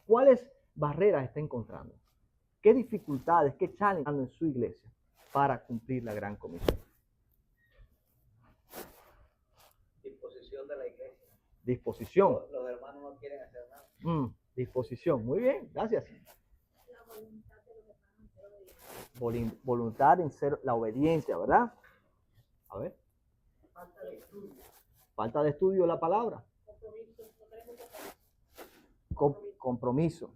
¿Cuáles barreras está encontrando? ¿Qué dificultades, qué challenges en su iglesia para cumplir la gran comisión? Disposición de la iglesia. Disposición. Los hermanos no quieren hacer nada. Disposición. Muy bien, gracias. Voluntad en ser la obediencia, ¿verdad? A ver. Falta de estudio. Falta de estudio la palabra. Compromiso.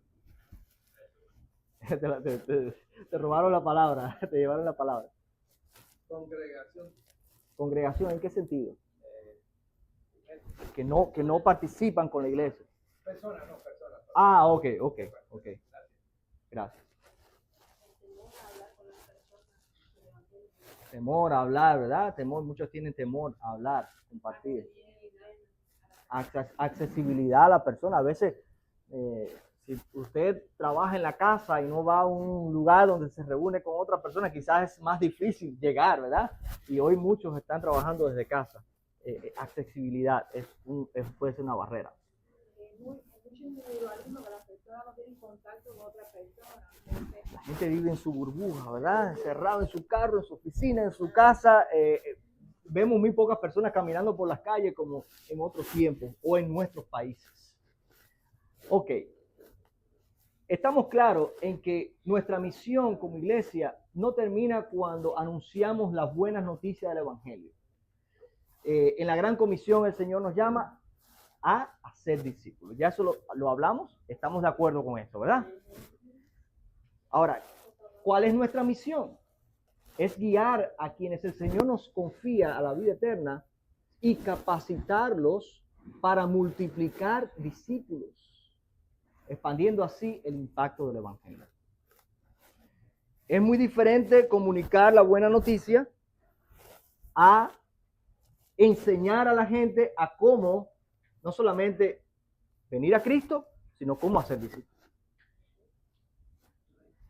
Te robaron la palabra, te llevaron la palabra. Congregación. ¿Congregación en qué sentido? Que no participan con la iglesia. Personas, no, personas. Ok. Gracias. Temor a hablar, ¿verdad? Muchos tienen temor a hablar, compartir. Accesibilidad a la persona. A veces, si usted trabaja en la casa y no va a un lugar donde se reúne con otra persona, quizás es más difícil llegar, ¿verdad? Y hoy muchos están trabajando desde casa. Accesibilidad puede ser una barrera. Mucho individualismo, que las personas no tienen contacto con otras personas. La gente vive en su burbuja, ¿verdad? Encerrado en su carro, en su oficina, en su casa. Vemos muy pocas personas caminando por las calles como en otros tiempos o en nuestros países. Ok. Estamos claros en que nuestra misión como iglesia no termina cuando anunciamos las buenas noticias del Evangelio. En la Gran Comisión el Señor nos llama a hacer discípulos. Ya eso lo hablamos, estamos de acuerdo con esto, ¿verdad? Ahora, ¿cuál es nuestra misión? Es guiar a quienes el Señor nos confía a la vida eterna y capacitarlos para multiplicar discípulos, expandiendo así el impacto del Evangelio. Es muy diferente comunicar la buena noticia a enseñar a la gente a cómo no solamente venir a Cristo, sino cómo hacer discípulos.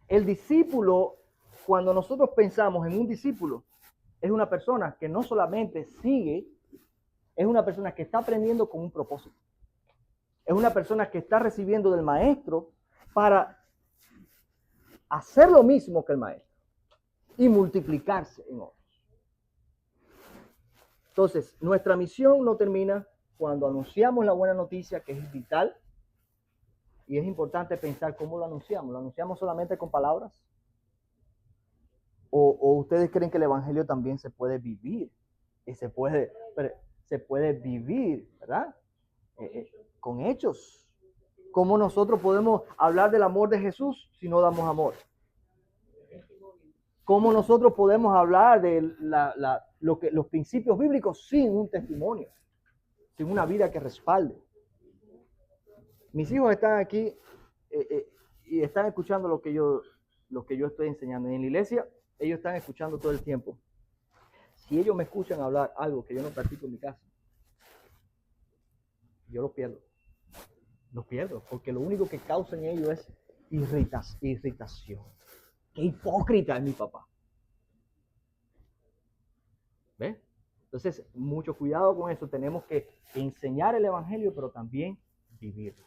El discípulo, cuando nosotros pensamos en un discípulo, es una persona que no solamente sigue, es una persona que está aprendiendo con un propósito. Es una persona que está recibiendo del maestro para hacer lo mismo que el maestro y multiplicarse en otros. Entonces, nuestra misión no termina cuando anunciamos la buena noticia, que es vital, y es importante pensar cómo lo anunciamos. ¿Lo anunciamos solamente con palabras? ¿O ustedes creen que el evangelio también se puede vivir? Y se puede vivir, ¿verdad? Con hechos. ¿Cómo nosotros podemos hablar del amor de Jesús si no damos amor? ¿Cómo nosotros podemos hablar de los principios bíblicos sin un testimonio? Sin una vida que respalde. Mis hijos están aquí y están escuchando lo que yo estoy enseñando. Y en la iglesia, ellos están escuchando todo el tiempo. Si ellos me escuchan hablar algo que yo no practico en mi casa, yo lo pierdo. Lo pierdo, porque lo único que causa en ellos es irritación. ¡Qué hipócrita es mi papá! ¿Ves? Entonces, mucho cuidado con eso. Tenemos que enseñar el evangelio, pero también vivirlo.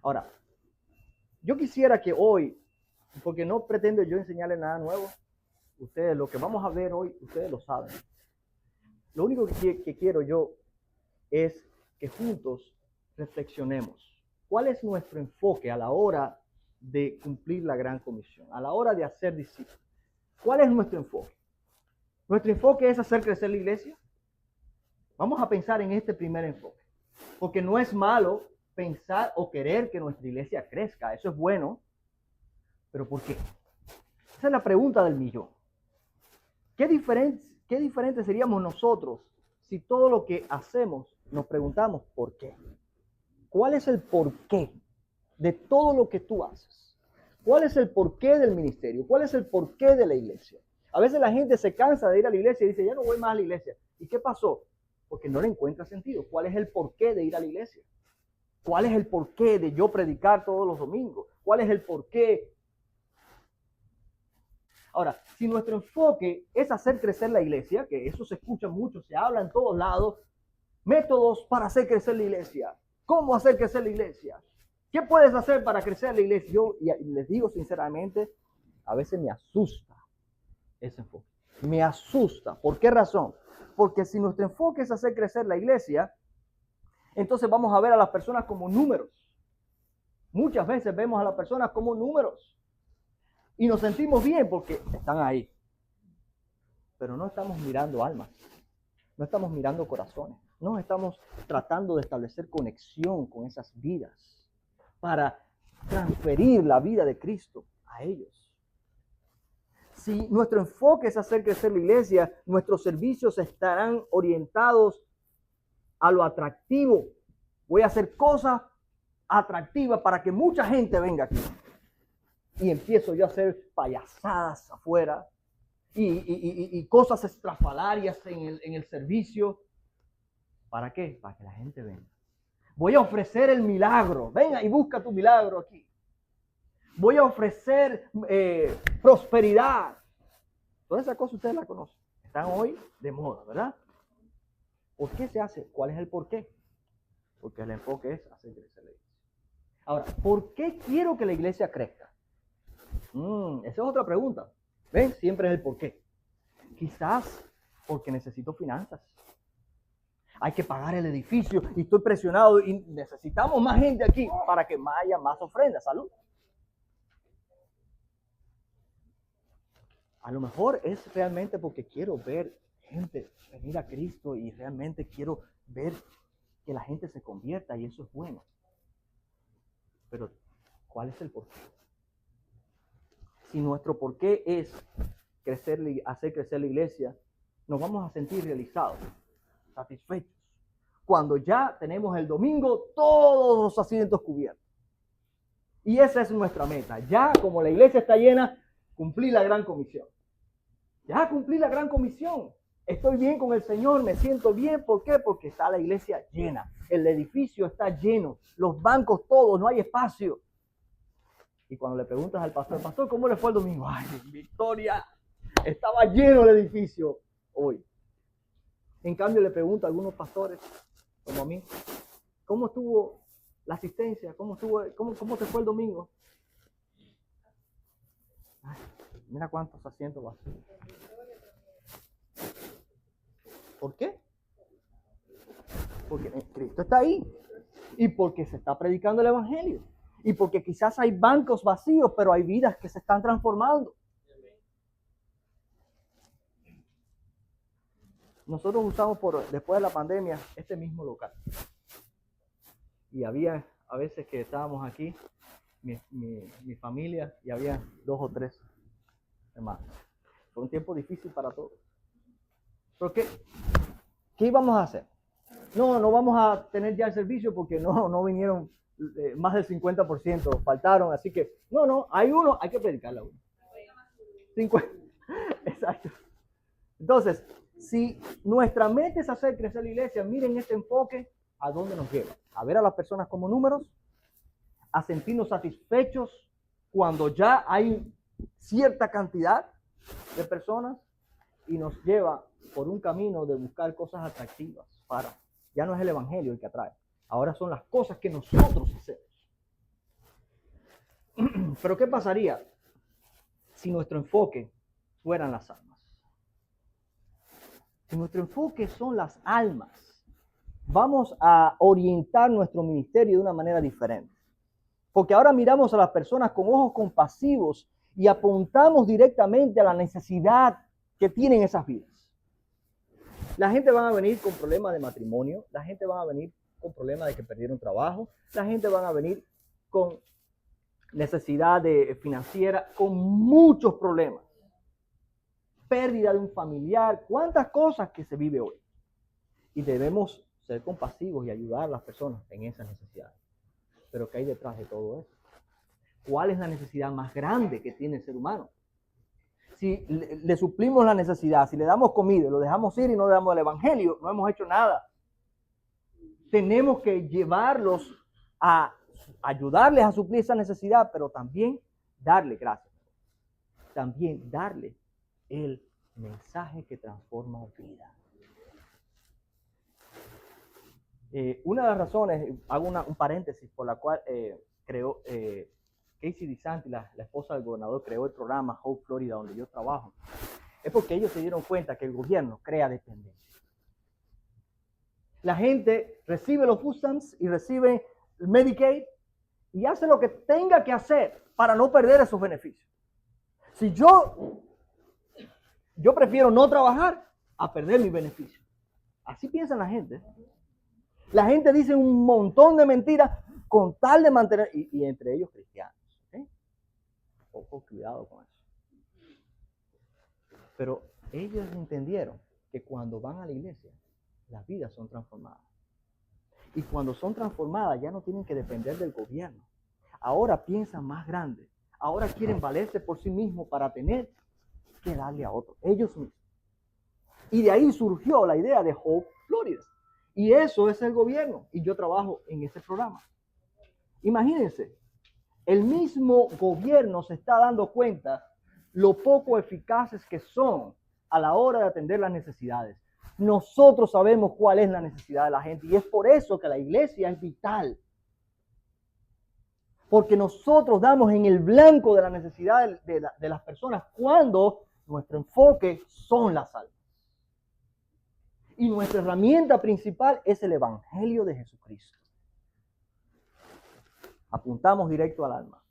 Ahora, yo quisiera que hoy, porque no pretendo yo enseñarles nada nuevo, ustedes, lo que vamos a ver hoy, ustedes lo saben. Lo único que quiero yo es que juntos reflexionemos. ¿Cuál es nuestro enfoque a la hora de cumplir la gran comisión? A la hora de hacer discípulos. ¿Cuál es nuestro enfoque? ¿Nuestro enfoque es hacer crecer la iglesia? Vamos a pensar en este primer enfoque. Porque no es malo pensar o querer que nuestra iglesia crezca. Eso es bueno. ¿Pero por qué? Esa es la pregunta del millón. ¿Qué diferente seríamos nosotros si todo lo que hacemos nos preguntamos por qué? ¿Cuál es el porqué de todo lo que tú haces? ¿Cuál es el porqué del ministerio? ¿Cuál es el porqué de la iglesia? A veces la gente se cansa de ir a la iglesia y dice, ya no voy más a la iglesia. ¿Y qué pasó? Porque no le encuentra sentido. ¿Cuál es el porqué de ir a la iglesia? ¿Cuál es el porqué de yo predicar todos los domingos? ¿Cuál es el porqué? Ahora, si nuestro enfoque es hacer crecer la iglesia, que eso se escucha mucho, se habla en todos lados, métodos para hacer crecer la iglesia. ¿Cómo hacer crecer la iglesia? ¿Qué puedes hacer para crecer la iglesia? Yo les digo sinceramente, a veces me asusta ese enfoque. Me asusta. ¿Por qué razón? Porque si nuestro enfoque es hacer crecer la iglesia, entonces vamos a ver a las personas como números. Muchas veces vemos a las personas como números. Y nos sentimos bien porque están ahí. Pero no estamos mirando almas. No estamos mirando corazones. No estamos tratando de establecer conexión con esas vidas para transferir la vida de Cristo a ellos. Si nuestro enfoque es hacer crecer la iglesia, nuestros servicios estarán orientados a lo atractivo. Voy a hacer cosas atractivas para que mucha gente venga aquí. Y empiezo yo a hacer payasadas afuera y cosas estrafalarias en el servicio. ¿Para qué? Para que la gente venga. Voy a ofrecer el milagro. Venga y busca tu milagro aquí. Voy a ofrecer prosperidad. Todas esas cosas ustedes las conocen. Están hoy de moda, ¿verdad? ¿Por qué se hace? ¿Cuál es el por qué? Porque el enfoque es hacer crecer la iglesia. Ahora, ¿por qué quiero que la iglesia crezca? Esa es otra pregunta. ¿Ven? Siempre es el por qué. Quizás porque necesito finanzas. Hay que pagar el edificio y estoy presionado y necesitamos más gente aquí para que haya más ofrendas. Salud. A lo mejor es realmente porque quiero ver gente venir a Cristo y realmente quiero ver que la gente se convierta y eso es bueno. Pero, ¿cuál es el porqué? Si nuestro porqué es hacer crecer la iglesia, nos vamos a sentir realizados, satisfechos, cuando ya tenemos el domingo todos los asientos cubiertos. Y esa es nuestra meta. Ya como la iglesia está llena, cumplí la gran comisión. Ya cumplí la gran comisión. Estoy bien con el Señor, me siento bien. ¿Por qué? Porque está la iglesia llena. El edificio está lleno. Los bancos todos, no hay espacio. Y cuando le preguntas al pastor, ¿cómo le fue el domingo? Ay, Victoria, estaba lleno el edificio hoy. En cambio le pregunto a algunos pastores, como a mí, ¿cómo estuvo la asistencia? ¿Cómo te fue el domingo? Ay, mira cuántos asientos vacíos. ¿Por qué? Porque Cristo está ahí. Y porque se está predicando el evangelio. Y porque quizás hay bancos vacíos, pero hay vidas que se están transformando. Nosotros usamos después de la pandemia este mismo local. Y había a veces que estábamos aquí, mi familia, y había 2 o 3 hermanos. Fue un tiempo difícil para todos. ¿Pero qué íbamos a hacer? No vamos a tener ya el servicio porque no vinieron más del 50%, faltaron, así que hay uno, hay que predicarle a uno. 50. Exacto. Entonces, si nuestra meta es hacer crecer la iglesia, miren este enfoque, ¿a dónde nos lleva? A ver a las personas como números, a sentirnos satisfechos cuando ya hay cierta cantidad de personas y nos lleva por un camino de buscar cosas atractivas para, ya no es el evangelio el que atrae, ahora son las cosas que nosotros hacemos. Pero ¿qué pasaría si nuestro enfoque fueran las almas? Si nuestro enfoque son las almas, vamos a orientar nuestro ministerio de una manera diferente. Porque ahora miramos a las personas con ojos compasivos y apuntamos directamente a la necesidad que tienen esas vidas. La gente va a venir con problemas de matrimonio, la gente va a venir con problemas de que perdieron trabajo, la gente va a venir con necesidad financiera, con muchos problemas. Pérdida de un familiar, cuántas cosas que se vive hoy. Y debemos ser compasivos y ayudar a las personas en esas necesidades. Pero ¿qué hay detrás de todo eso? ¿Cuál es la necesidad más grande que tiene el ser humano? Si le suplimos la necesidad, si le damos comida, lo dejamos ir y no le damos el evangelio, no hemos hecho nada. Tenemos que llevarlos a ayudarles a suplir esa necesidad, pero también darle gracias. También darle el mensaje que transforma vida. Una de las razones, hago un paréntesis por la cual creó, Casey DeSantis, la esposa del gobernador, creó el programa Hope Florida, donde yo trabajo, es porque ellos se dieron cuenta que el gobierno crea dependencia. La gente recibe los food stamps y recibe el Medicaid y hace lo que tenga que hacer para no perder esos beneficios. Si yo prefiero no trabajar a perder mis beneficios. Así piensa la gente. La gente dice un montón de mentiras con tal de mantener, y entre ellos cristianos. ¿Okay? Poco cuidado con eso. Pero ellos entendieron que cuando van a la iglesia, las vidas son transformadas. Y cuando son transformadas ya no tienen que depender del gobierno. Ahora piensan más grande. Ahora quieren valerse por sí mismos para tener que darle a otros. Ellos mismos. Y de ahí surgió la idea de Hope Florida. Y eso es el gobierno. Y yo trabajo en ese programa. Imagínense, el mismo gobierno se está dando cuenta lo poco eficaces que son a la hora de atender las necesidades. Nosotros sabemos cuál es la necesidad de la gente y es por eso que la iglesia es vital. Porque nosotros damos en el blanco de la necesidad de las personas cuando nuestro enfoque son las almas. Y nuestra herramienta principal es el Evangelio de Jesucristo. Apuntamos directo al alma.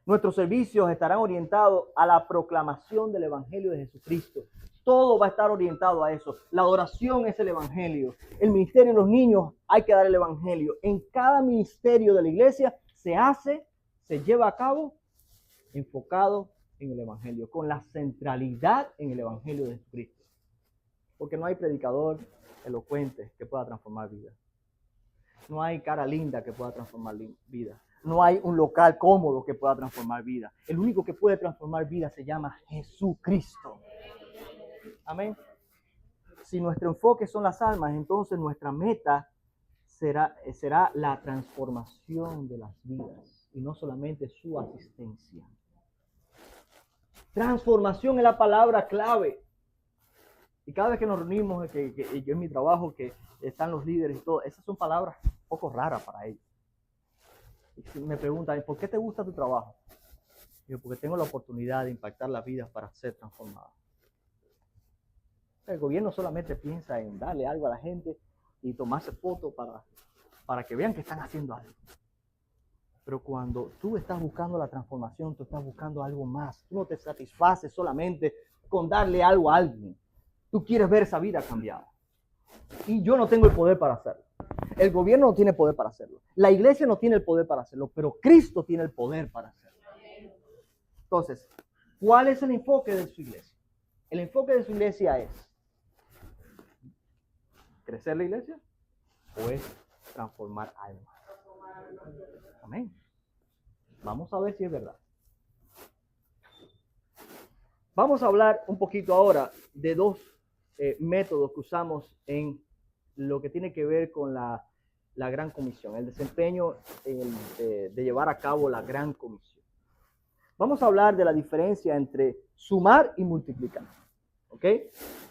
Nuestros servicios estarán orientados a la proclamación del Evangelio de Jesucristo. Todo va a estar orientado a eso. La adoración es el Evangelio. El ministerio de los niños hay que dar el Evangelio. En cada ministerio de la iglesia se lleva a cabo enfocado en el Evangelio, con la centralidad en el Evangelio de Jesucristo. Porque no hay predicador elocuente que pueda transformar vidas. No hay cara linda que pueda transformar vidas. No hay un local cómodo que pueda transformar vidas. El único que puede transformar vidas se llama Jesucristo. Amén. Si nuestro enfoque son las almas, entonces nuestra meta será la transformación de las vidas y no solamente su asistencia. Transformación es la palabra clave. Y cada vez que nos reunimos, que yo en mi trabajo, que están los líderes y todo, esas son palabras un poco raras para ellos. Y me preguntan, ¿por qué te gusta tu trabajo? Digo, porque tengo la oportunidad de impactar las vidas para ser transformadas. El gobierno solamente piensa en darle algo a la gente y tomarse fotos para que vean que están haciendo algo. Pero cuando tú estás buscando la transformación, tú estás buscando algo más. Tú no te satisfaces solamente con darle algo a alguien. Tú quieres ver esa vida cambiada. Y yo no tengo el poder para hacerlo. El gobierno no tiene poder para hacerlo. La iglesia no tiene el poder para hacerlo, pero Cristo tiene el poder para hacerlo. Entonces, ¿cuál es el enfoque de su iglesia? El enfoque de su iglesia es crecer la iglesia o es transformar almas. Amén. Vamos a ver si es verdad. Vamos a hablar un poquito ahora de dos métodos que usamos en lo que tiene que ver con la Gran Comisión, el desempeño de llevar a cabo la Gran Comisión. Vamos a hablar de la diferencia entre sumar y multiplicar. ¿Ok?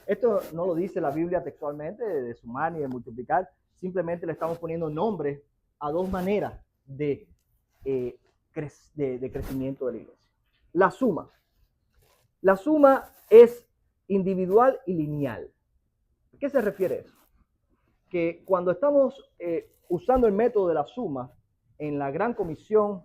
Esto no lo dice la Biblia textualmente, de sumar ni de multiplicar. Simplemente le estamos poniendo nombre a dos maneras de crecimiento de la iglesia. La suma. La suma es individual y lineal. ¿A qué se refiere eso? Que cuando estamos usando el método de la suma en la Gran Comisión,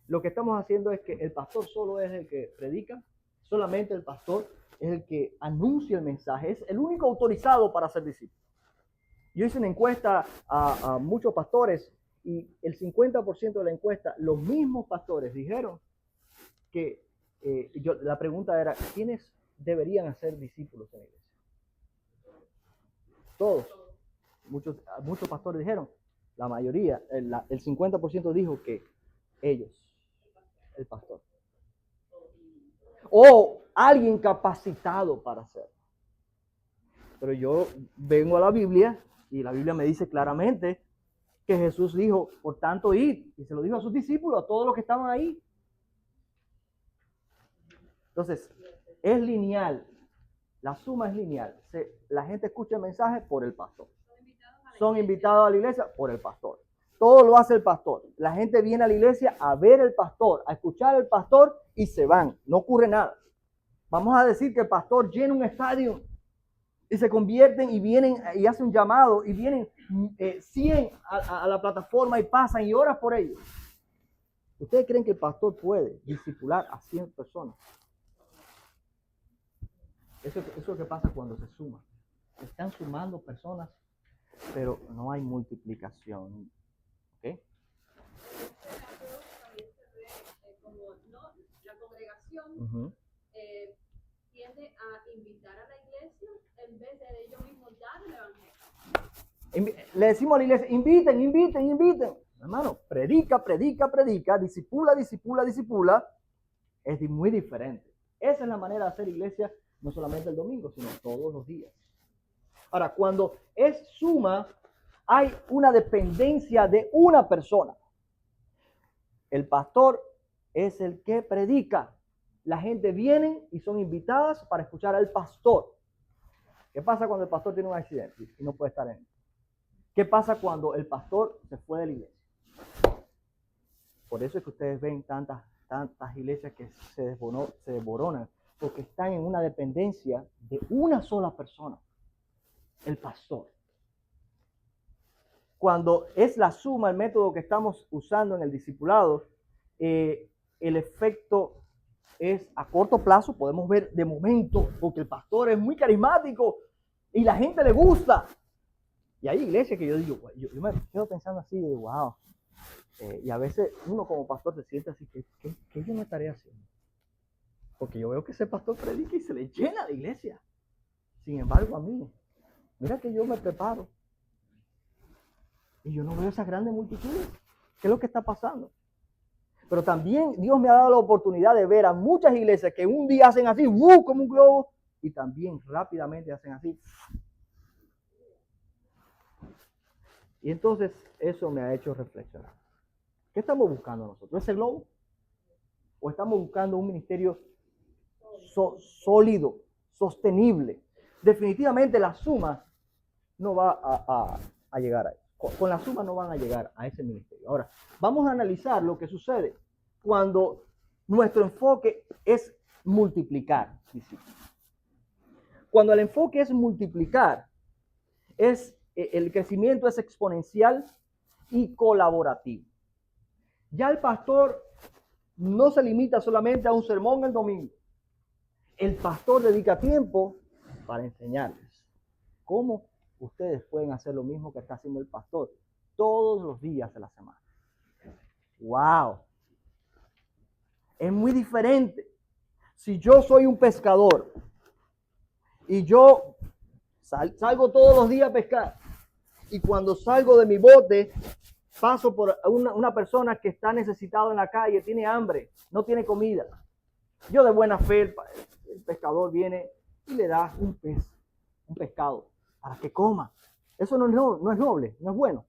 lo que estamos haciendo es que el pastor solo es el que predica, solamente el pastor es el que anuncia el mensaje, es el único autorizado para ser discípulo. Yo hice una encuesta a muchos pastores y el 50% de la encuesta, los mismos pastores dijeron que la pregunta era, ¿quiénes deberían hacer discípulos en la iglesia? Todos. Muchos pastores dijeron, la mayoría, el 50% dijo que ellos, el pastor. O alguien capacitado para hacerlo. Pero yo vengo a la Biblia y la Biblia me dice claramente que Jesús dijo, por tanto, id. Y se lo dijo a sus discípulos, a todos los que estaban ahí. Entonces, es lineal. La suma es lineal. La gente escucha el mensaje por el pastor. Son invitados a la iglesia por el pastor. Todo lo hace el pastor. La gente viene a la iglesia a ver al pastor, a escuchar al pastor y se van. No ocurre nada. Vamos a decir que el pastor llena un estadio y se convierten y vienen y hacen un llamado y vienen 100 a la plataforma y pasan y oran por ellos. ¿Ustedes creen que el pastor puede discipular a 100 personas? Eso es lo que pasa cuando se suma. Se están sumando personas, pero no hay multiplicación. ¿Ok? También se ve como no, la congregación Uh-huh. tiende a invitar a la iglesia en vez de ellos mismos dar el evangelio. Le decimos a la iglesia, inviten. Hermano, predica, disipula. Es muy diferente. Esa es la manera de hacer iglesia, no solamente el domingo, sino todos los días. Ahora, cuando es suma, hay una dependencia de una persona. El pastor es el que predica. La gente viene y son invitadas para escuchar al pastor. ¿Qué pasa cuando el pastor tiene un accidente y no puede estar en él? ¿Qué pasa cuando el pastor se fue de la iglesia? Por eso es que ustedes ven tantas iglesias que se desboronan, porque están en una dependencia de una sola persona, el pastor. Cuando es la suma, el método que estamos usando en el discipulado, el efecto es a corto plazo, podemos ver de momento, porque el pastor es muy carismático y la gente le gusta. Y hay iglesias que yo digo, yo me quedo pensando así, de wow. Y a veces uno como pastor se siente así, ¿qué yo me estaré haciendo? Porque yo veo que ese pastor predica y se le llena la iglesia. Sin embargo, a mí, mira que yo me preparo. Y yo no veo esas grandes multitudes. ¿Qué es lo que está pasando? Pero también Dios me ha dado la oportunidad de ver a muchas iglesias que un día hacen así, como un globo, y también rápidamente hacen así. Y entonces eso me ha hecho reflexionar. ¿Qué estamos buscando nosotros? ¿Ese globo? ¿O estamos buscando un ministerio sólido, sostenible? Definitivamente la suma no va a llegar a eso. Con la suma no van a llegar a ese ministerio. Ahora, vamos a analizar lo que sucede cuando nuestro enfoque es multiplicar discípulos. Cuando el enfoque es multiplicar, el crecimiento es exponencial y colaborativo. Ya el pastor no se limita solamente a un sermón el domingo. El pastor dedica tiempo para enseñarles cómo ustedes pueden hacer lo mismo que está haciendo el pastor todos los días de la semana. ¡Wow! Es muy diferente. Si yo soy un pescador y yo salgo todos los días a pescar y cuando salgo de mi bote paso por una persona que está necesitada en la calle, tiene hambre, no tiene comida. Yo de buena fe, el pescador viene y le da un pescado para que coma. Eso no es noble, no es bueno.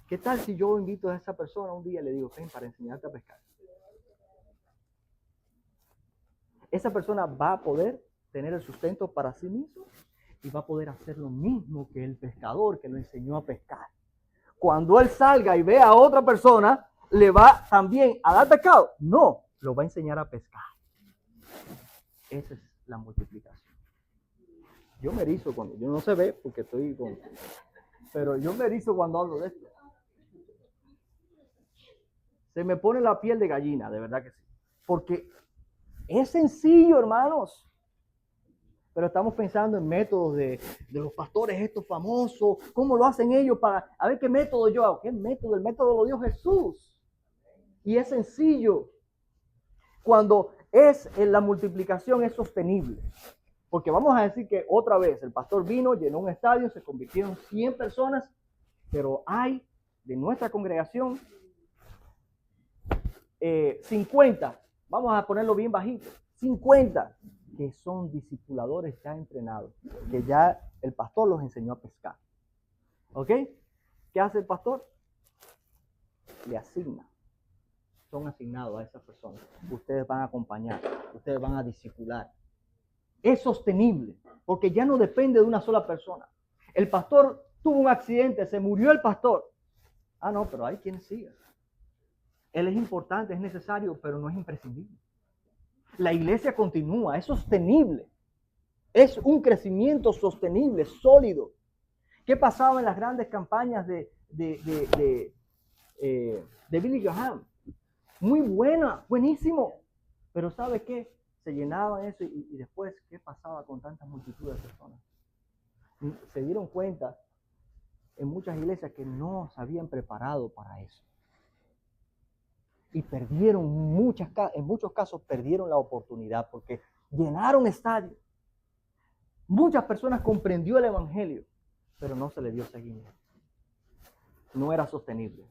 ¿Qué tal si yo invito a esa persona un día y le digo, ven para enseñarte a pescar? Esa persona va a poder tener el sustento para sí mismo y va a poder hacer lo mismo que el pescador que lo enseñó a pescar. Cuando él salga y vea a otra persona, ¿le va también a dar pescado? No, lo va a enseñar a pescar. Esa es la multiplicación. Yo me erizo cuando, yo no se ve porque estoy con, pero yo me erizo cuando hablo de esto. Se me pone la piel de gallina, de verdad que sí. Porque es sencillo, hermanos. Pero estamos pensando en métodos de los pastores estos famosos, cómo lo hacen ellos para, a ver qué método yo hago. ¿Qué método? El método lo dio Jesús. Y es sencillo. Cuando la multiplicación es sostenible. Porque vamos a decir que otra vez el pastor vino, llenó un estadio, se convirtieron 100 personas, pero hay de nuestra congregación 50, vamos a ponerlo bien bajito, 50 que son discipuladores ya entrenados, que ya el pastor los enseñó a pescar. ¿Ok? ¿Qué hace el pastor? Le asigna. Son asignados a esas personas. Ustedes van a acompañar, ustedes van a discipular. Es sostenible, porque ya no depende de una sola persona. El pastor tuvo un accidente, se murió el pastor. Ah, no, pero hay quienes sigan. Él es importante, es necesario, pero no es imprescindible. La iglesia continúa, es sostenible. Es un crecimiento sostenible, sólido. ¿Qué pasaba en las grandes campañas de Billy Graham? Muy buena, buenísimo. Pero ¿sabe qué? Se llenaban eso y después, ¿qué pasaba con tantas multitudes de personas? Se dieron cuenta en muchas iglesias que no se habían preparado para eso. Y perdieron, en muchos casos perdieron la oportunidad porque llenaron estadios. Muchas personas comprendió el evangelio, pero no se le dio seguimiento. No era sostenible.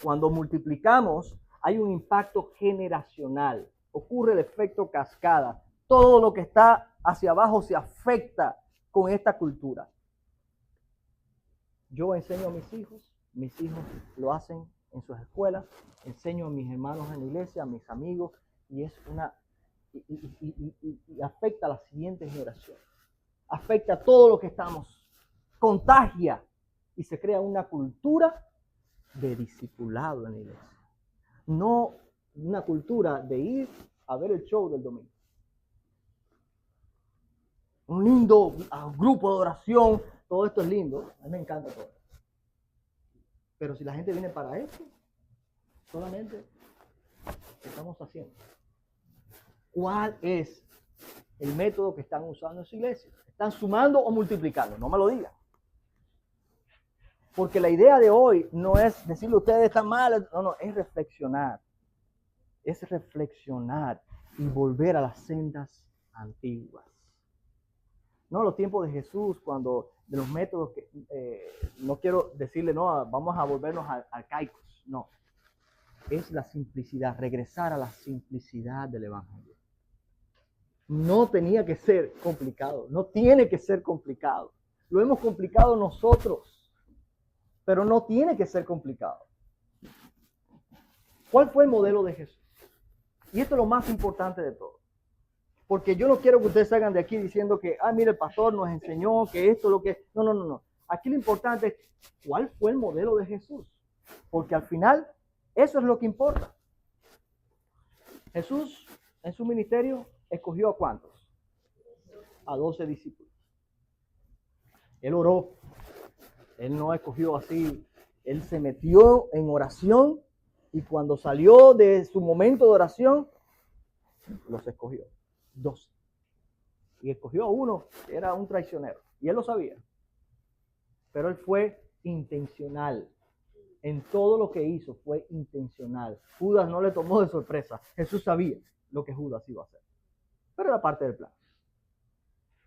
Cuando multiplicamos, hay un impacto generacional. Ocurre el efecto cascada. Todo lo que está hacia abajo se afecta con esta cultura. Yo enseño a mis hijos lo hacen en sus escuelas, enseño a mis hermanos en la iglesia, a mis amigos, y es y afecta a la siguiente generación. Afecta a todo lo que estamos, contagia y se crea una cultura de discipulado en la iglesia. No una cultura de ir a ver el show del domingo. Un lindo grupo de oración, todo esto es lindo, a mí me encanta todo. Pero si la gente viene para esto, solamente, ¿qué estamos haciendo? ¿Cuál es el método que están usando en su iglesia? ¿Están sumando o multiplicando? No me lo digan. Porque la idea de hoy no es decirle a ustedes están mal, no, es reflexionar. Es reflexionar y volver a las sendas antiguas. No, los tiempos de Jesús, cuando de los métodos que, no quiero decirle, no, vamos a volvernos arcaicos, no. Es la simplicidad, regresar a la simplicidad del evangelio. No tenía que ser complicado, no tiene que ser complicado. Lo hemos complicado nosotros, pero no tiene que ser complicado. ¿Cuál fue el modelo de Jesús? Y esto es lo más importante de todo. Porque yo no quiero que ustedes salgan de aquí diciendo que, mire, el pastor nos enseñó que esto es lo que... No. Aquí lo importante es cuál fue el modelo de Jesús. Porque al final, eso es lo que importa. Jesús, en su ministerio, escogió ¿a cuántos? A 12 discípulos. Él oró. Él no escogió así. Él se metió en oración y cuando salió de su momento de oración, los escogió. 12. Y escogió a uno que era un traicionero. Y él lo sabía. Pero él fue intencional. En todo lo que hizo fue intencional. Judas no le tomó de sorpresa. Jesús sabía lo que Judas iba a hacer. Pero era parte del plan.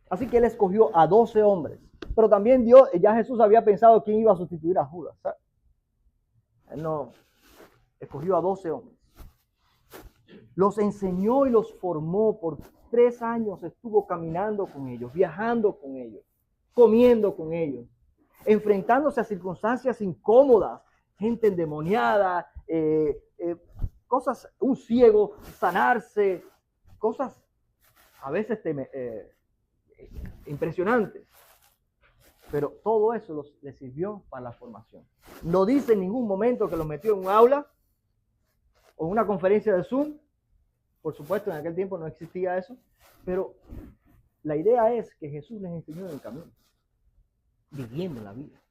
Así que él escogió a 12 hombres. Pero también ya Jesús había pensado quién iba a sustituir a Judas. ¿Sabes? Él no escogió a 12 hombres. Los enseñó y los formó por 3 años. Estuvo caminando con ellos, viajando con ellos, comiendo con ellos, enfrentándose a circunstancias incómodas, gente endemoniada, cosas, un ciego, sanarse, cosas a veces impresionantes. Pero todo eso les sirvió para la formación. No dice en ningún momento que los metió en un aula o en una conferencia de Zoom. Por supuesto, en aquel tiempo no existía eso. Pero la idea es que Jesús les enseñó en el camino, viviendo la vida.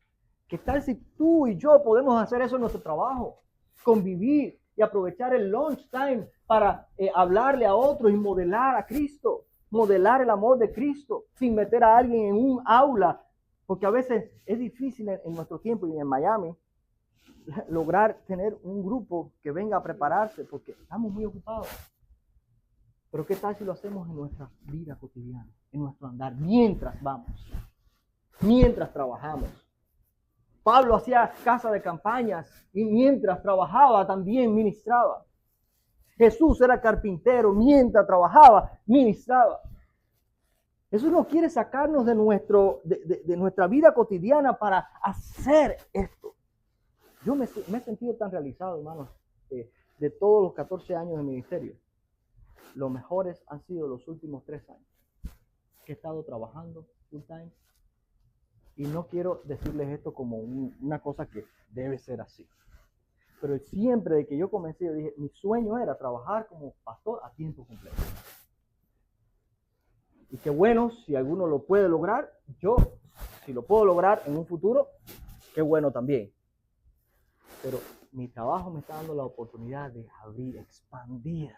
¿Qué tal si tú y yo podemos hacer eso en nuestro trabajo? Convivir y aprovechar el lunch time para hablarle a otros y modelar a Cristo, modelar el amor de Cristo, sin meter a alguien en un aula. Porque a veces es difícil en nuestro tiempo y en Miami lograr tener un grupo que venga a prepararse porque estamos muy ocupados. Pero ¿qué tal si lo hacemos en nuestra vida cotidiana, en nuestro andar, mientras vamos, mientras trabajamos? Pablo hacía casa de campañas y mientras trabajaba también ministraba. Jesús era carpintero, mientras trabajaba, ministraba. Jesús no quiere sacarnos de nuestra vida cotidiana para hacer esto. Yo me he sentido tan realizado, hermanos, de todos los 14 años de ministerio. Los mejores han sido los últimos 3 años que he estado trabajando full time. Y no quiero decirles esto como una cosa que debe ser así. Pero siempre de que yo comencé, yo dije, mi sueño era trabajar como pastor a tiempo completo. Y qué bueno, si alguno lo puede lograr, yo, si lo puedo lograr en un futuro, qué bueno también. Pero mi trabajo me está dando la oportunidad de abrir, expandir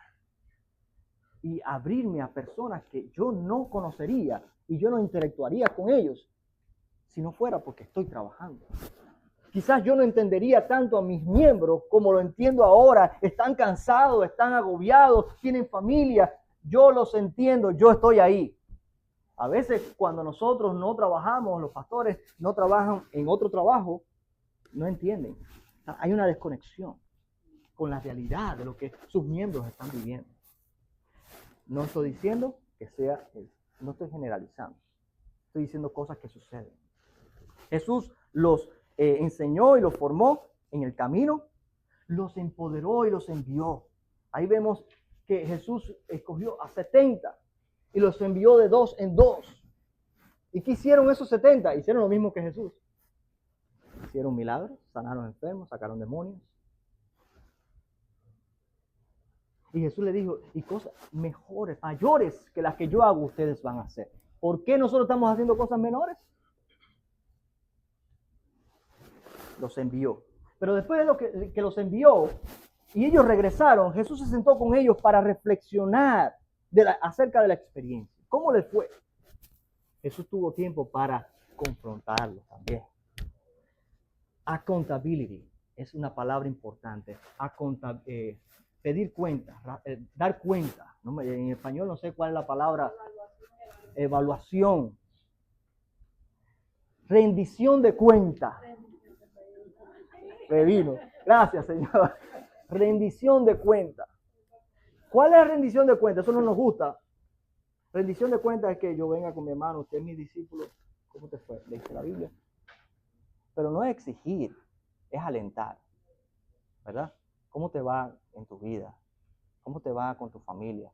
y abrirme a personas que yo no conocería y yo no interactuaría con ellos si no fuera porque estoy trabajando. Quizás yo no entendería tanto a mis miembros como lo entiendo ahora. Están cansados, están agobiados, tienen familia. Yo los entiendo, yo estoy ahí. A veces cuando nosotros no trabajamos, los pastores no trabajan en otro trabajo, no entienden. Hay una desconexión con la realidad de lo que sus miembros están viviendo. No estoy diciendo que sea, no estoy generalizando. Estoy diciendo cosas que suceden. Jesús los enseñó y los formó en el camino, los empoderó y los envió. Ahí vemos que Jesús escogió a 70 y los envió de 2 en 2. ¿Y qué hicieron esos 70? Hicieron lo mismo que Jesús. Hicieron milagros, sanaron enfermos, sacaron demonios. Y Jesús le dijo, y cosas mejores, mayores que las que yo hago, ustedes van a hacer. ¿Por qué nosotros estamos haciendo cosas menores? Los envió. Pero después de lo que los envió y ellos regresaron, Jesús se sentó con ellos para reflexionar acerca de la experiencia. ¿Cómo les fue? Jesús tuvo tiempo para confrontarlos también. Accountability es una palabra importante. Pedir cuenta, dar cuenta. En español no sé cuál es la palabra. Evaluación. Rendición de cuenta. Revino. Gracias, Señor. Rendición de cuenta. ¿Cuál es la rendición de cuenta? Eso no nos gusta. Rendición de cuenta es que yo venga con mi hermano, usted es mi discípulo. ¿Cómo te fue? ¿Leíste la Biblia? Pero no es exigir, es alentar. ¿Verdad? ¿Cómo te va en tu vida? ¿Cómo te va con tu familia?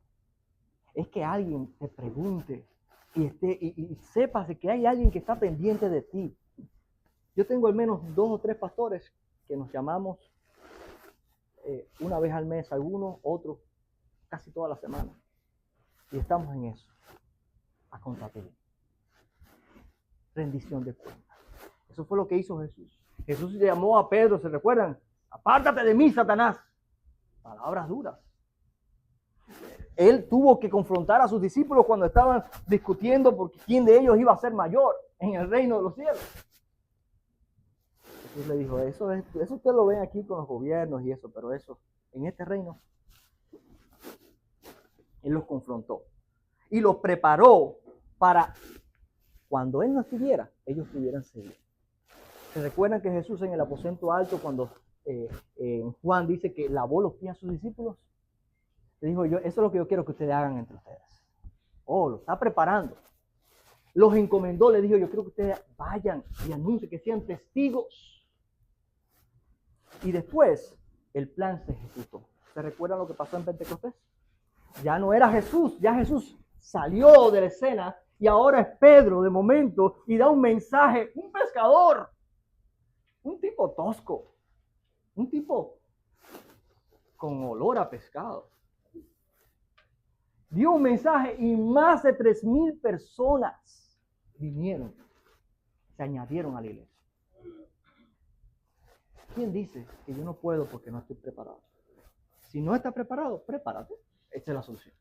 Es que alguien te pregunte y sepas de que hay alguien que está pendiente de ti. Yo tengo al menos 2 o 3 pastores que nos llamamos una vez al mes, algunos, otros casi toda la semana. Y estamos en eso. Accountability. Rendición de cuentas. Eso fue lo que hizo Jesús. Jesús llamó a Pedro, ¿se recuerdan? Apártate de mí, Satanás. Palabras duras. Él tuvo que confrontar a sus discípulos cuando estaban discutiendo por quién de ellos iba a ser mayor en el reino de los cielos. Jesús le dijo, eso usted lo ven aquí con los gobiernos y eso, pero eso, en este reino, Él los confrontó y los preparó para cuando Él no estuviera, ellos pudieran seguir. ¿Se recuerdan que Jesús en el aposento alto, cuando Juan dice que lavó los pies a sus discípulos? Le dijo, eso es lo que yo quiero que ustedes hagan entre ustedes. Oh, lo está preparando. Los encomendó, le dijo, yo quiero que ustedes vayan y anuncien, que sean testigos. Y después, el plan se ejecutó. ¿Se recuerdan lo que pasó en Pentecostés? Ya no era Jesús, ya Jesús salió de la escena y ahora es Pedro de momento y da un mensaje, un pescador, un tipo tosco, un tipo con olor a pescado. Dio un mensaje y más de 3,000 personas vinieron, se añadieron a la iglesia. ¿Quién dice que yo no puedo porque no estoy preparado? Si no estás preparado, prepárate. Esta es la solución.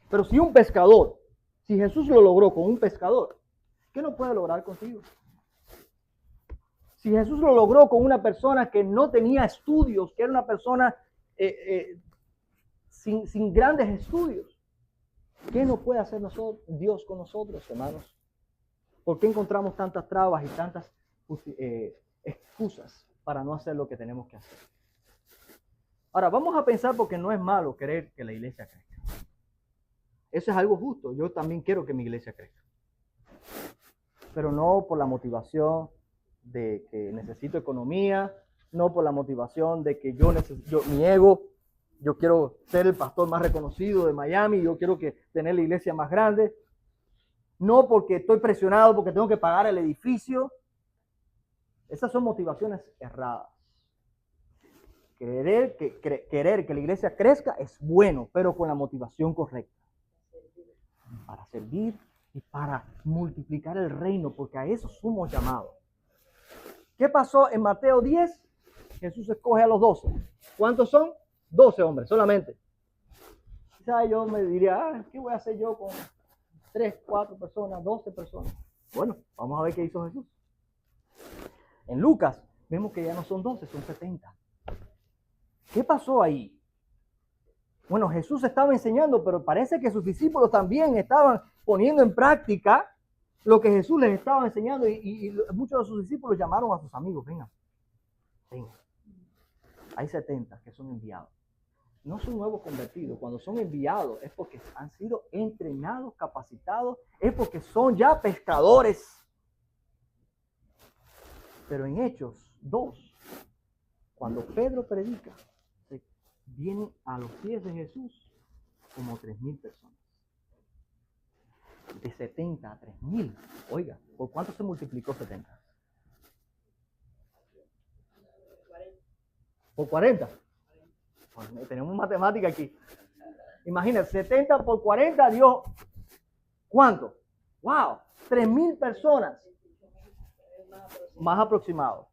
Pero si un pescador, si Jesús lo logró con un pescador, ¿qué no puede lograr contigo? Si Jesús lo logró con una persona que no tenía estudios, que era una persona sin grandes estudios, ¿qué no puede hacer Dios con nosotros, hermanos? ¿Por qué encontramos tantas trabas y tantas excusas para no hacer lo que tenemos que hacer? Ahora, vamos a pensar, porque no es malo querer que la iglesia crezca. Eso es algo justo. Yo también quiero que mi iglesia crezca. Pero no por la motivación de que necesito economía, no por la motivación de que mi ego, yo quiero ser el pastor más reconocido de Miami, yo quiero tener la iglesia más grande. No porque estoy presionado, porque tengo que pagar el edificio. Esas son motivaciones erradas. Querer que la iglesia crezca es bueno, pero con la motivación correcta. Para servir y para multiplicar el reino, porque a eso somos llamados. ¿Qué pasó en Mateo 10? Jesús escoge a los 12. ¿Cuántos son? 12 hombres solamente. Quizás yo me diría, ¿qué voy a hacer yo con 3, 4 personas, 12 personas? Bueno, vamos a ver qué hizo Jesús. En Lucas vemos que ya no son 12, son 70. ¿Qué pasó ahí? Bueno, Jesús estaba enseñando, pero parece que sus discípulos también estaban poniendo en práctica lo que Jesús les estaba enseñando y muchos de sus discípulos llamaron a sus amigos, vengan. Hay 70 que son enviados. No son nuevos convertidos. Cuando son enviados es porque han sido entrenados, capacitados, es porque son ya pescadores. Pero en Hechos 2, cuando Pedro predica, vienen a los pies de Jesús como 3,000 personas. De 70 a 3,000. Oiga, ¿por cuánto se multiplicó 70? ¿Por 40? Bueno, tenemos matemática aquí. Imagínate, 70 por 40 dio ¿cuánto? ¡Wow! 3,000 personas. Más aproximado.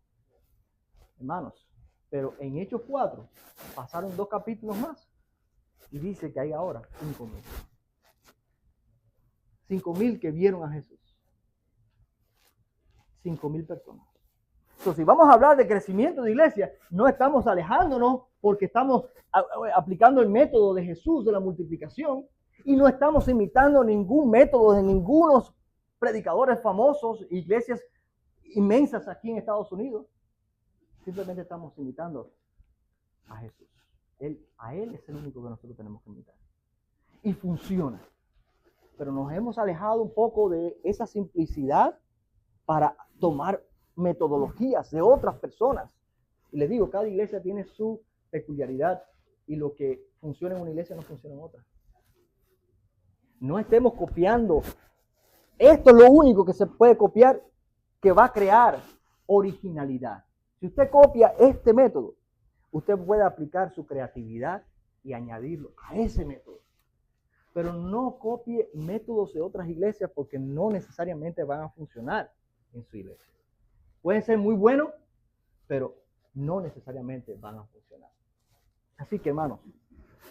Hermanos, pero en Hechos 4 pasaron 2 capítulos más y dice que hay ahora 5,000. 5,000 que vieron a Jesús. 5,000 personas. Entonces, si vamos a hablar de crecimiento de iglesia, no estamos alejándonos porque estamos aplicando el método de Jesús de la multiplicación y no estamos imitando ningún método de ningunos predicadores famosos, iglesias inmensas aquí en Estados Unidos. Simplemente estamos imitando a Jesús. A Él es el único que nosotros tenemos que imitar. Y funciona. Pero nos hemos alejado un poco de esa simplicidad para tomar metodologías de otras personas. Y les digo, cada iglesia tiene su peculiaridad y lo que funciona en una iglesia no funciona en otra. No estemos copiando. Esto es lo único que se puede copiar que va a crear originalidad. Si usted copia este método, usted puede aplicar su creatividad y añadirlo a ese método. Pero no copie métodos de otras iglesias porque no necesariamente van a funcionar en su iglesia. Pueden ser muy buenos, pero no necesariamente van a funcionar. Así que, hermanos,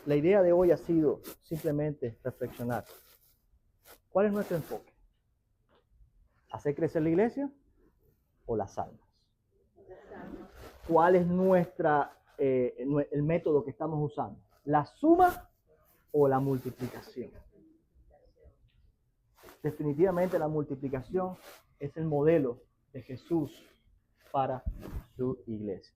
la idea de hoy ha sido simplemente reflexionar. ¿Cuál es nuestro enfoque? ¿Hacer crecer la iglesia o las almas? ¿Cuál es el método que estamos usando? ¿La suma o la multiplicación? Definitivamente la multiplicación es el modelo de Jesús para su iglesia.